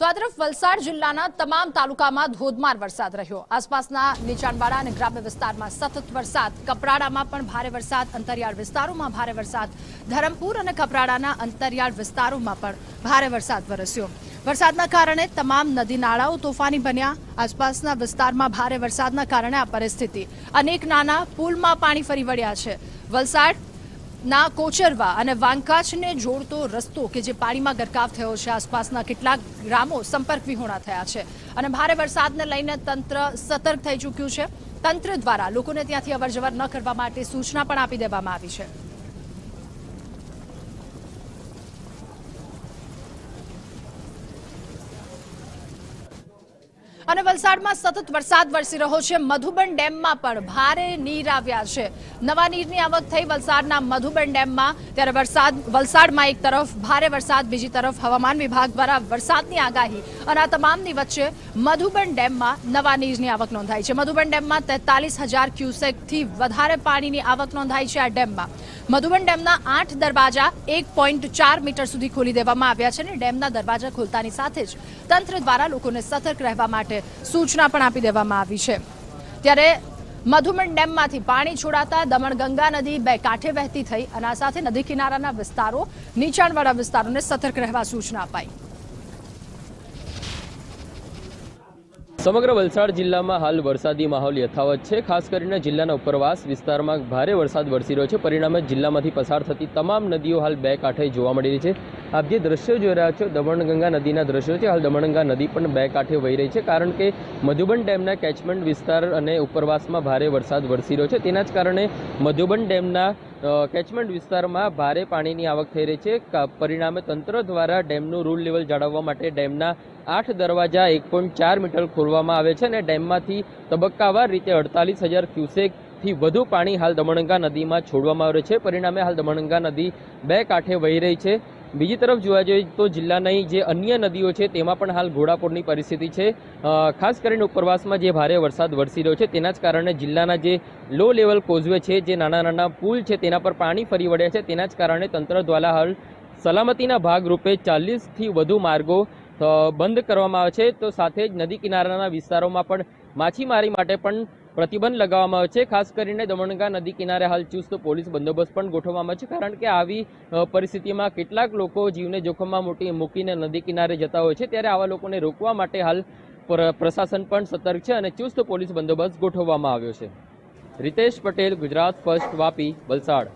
તો આ તરફ વલસાડ જિલ્લાના તમામ તાલુકામાં ધોધમાર વરસાદ રહ્યો। આસપાસના નીચાણવાળા અને ગ્રામ્ય વિસ્તારમાં સતત વરસાદ, કપરાડામાં પણ ભારે વરસાદ, અંતરિયાળ વિસ્તારોમાં ભારે વરસાદ, ધરમપુર અને કપરાડાના અંતરિયાળ વિસ્તારોમાં પણ ભારે વરસાદ વરસ્યો। વરસાદના કારણે તમામ નદી નાળાઓ તોફાની બન્યા। આસપાસના વિસ્તારમાં ભારે વરસાદના કારણે આ પરિસ્થિતિ, અનેક નાના પુલમાં પાણી ફરી વળ્યા છે। વલસાડ ના કોચરવા અને વાંકાચને જોડતો રસ્તો કે જે પાણીમાં ગરકાવ થયો છે, આસપાસના કેટલાક ગ્રામો સંપર્ક વિહોણા થયા છે અને ભારે વરસાદને લઈને તંત્ર સતર્ક થઈ ચૂક્યું છે। તંત્ર દ્વારા લોકોને ત્યાંથી અવરજવર ન કરવા માટે સૂચના પણ આપી દેવામાં આવી છે। અને વલસાડમાં સતત વરસાદ વરસી રહ્યો છે। મધુબન ડેમમાં પણ ભારે નીર આવ્યા છે। નવા નીરની આવક થઈ વલસાડના મધુબન ડેમમાં। ત્યારે વલસાડમાં એક તરફ ભારે વરસાદ, બીજી તરફ હવામાન વિભાગ દ્વારા વરસાદની આગાહી અને આ તમામની વચ્ચે મધુબન ડેમમાં નવા નીરની આવક નોંધાઈ છે। મધુબન ડેમમાં 43,000 ક્યુસેકથી વધારે પાણીની આવક નોંધાઈ છે। આ ડેમમાં મધુબન ડેમના 8 દરવાજા 1.4 મીટર સુધી ખોલી દેવામાં આવ્યા છે અને ડેમના દરવાજા ખોલતાની સાથે જ તંત્ર દ્વારા લોકોને સતર્ક રહેવા માટે સૂચના પણ આપી દેવામાં આવી છે। ત્યારે મધુબન ડેમમાંથી પાણી છોડાતા દમણગંગા નદી બે કાંઠે વહેતી થઈ અને આ સાથે નદી કિનારાના વિસ્તારો, નીચાણવાળા વિસ્તારોને સતર્ક રહેવા સૂચના અપાઈ। સમગ્ર વલસાડ જિલ્લામાં હાલ વરસાદી માહોલ યથાવત છે। ખાસ કરીને જિલ્લાના ઉપરવાસ વિસ્તારમાં ભારે વરસાદ વરસી રહ્યો છે। પરિણામે જિલ્લામાંથી પસાર થતી તમામ નદીઓ હાલ બે કાંઠે જોવા મળી રહી છે। આપ જે દ્રશ્યો જોઈ રહ્યા છો, દમણગંગા નદીના દ્રશ્યો છે। હાલ દમણગંગા નદી પણ બે કાંઠે વહી રહી છે, કારણ કે મધુબન ડેમના કેચમેન્ટ વિસ્તાર અને ઉપરવાસમાં ભારે વરસાદ વરસી રહ્યો છે। તેના જ કારણે મધુબન ડેમના કેચમેન્ટ વિસ્તારમાં ભારે પાણીની આવક થઈ રહી છે। પરિણામે તંત્ર દ્વારા ડેમનું રૂલ લેવલ જાળવવા માટે ડેમના 8 દરવાજા 1.4 મીટર ખોલવામાં આવે છે અને ડેમમાંથી તબક્કાવાર રીતે 48,000 ક્યુસેકથી વધુ પાણી હાલ દમણગંગા નદીમાં છોડવામાં આવે છે। પરિણામે હાલ દમણગંગા નદી બે કાંઠે વહી રહી છે। બીજી તરફ જોવા જઈએ તો જિલ્લાની જે અન્ય નદીઓ છે તેમાં પણ હાલ ઘોડાપૂરની પરિસ્થિતિ છે। ખાસ કરીને ઉપરવાસમાં જે ભારે વરસાદ વરસી રહ્યો છે તેના જ કારણે જિલ્લાના જે લો લેવલ કોઝવે છે, જે નાના નાના પુલ છે, તેના પર પાણી ફરી વળ્યા છે। તેના જ કારણે તંત્ર દ્વારા હાલ સલામતીના ભાગરૂપે 40થી વધુ માર્ગો બંધ કરવામાં આવે છે। તો સાથે જ નદી કિનારાના વિસ્તારોમાં પણ માછીમારી માટે પણ પ્રતિબંધ લગાવવામાં આવે છે। ખાસ કરીને દમણગંગા નદી કિનારે હાલ ચુસ્ત પોલીસ બંદોબસ્ત પણ ગોઠવવામાં આવે છે, કારણ કે આવી પરિસ્થિતિમાં કેટલાક લોકો જીવને જોખમમાં મૂકીને નદી કિનારે જતા હોય છે, ત્યારે આવા લોકોને રોકવા માટે હાલ પ્રશાસન પણ સતર્ક છે અને ચુસ્ત પોલીસ બંદોબસ્ત ગોઠવવામાં આવ્યો છે। રિતેશ પટેલ, ગુજરાત ફર્સ્ટ, વાપી, વલસાડ।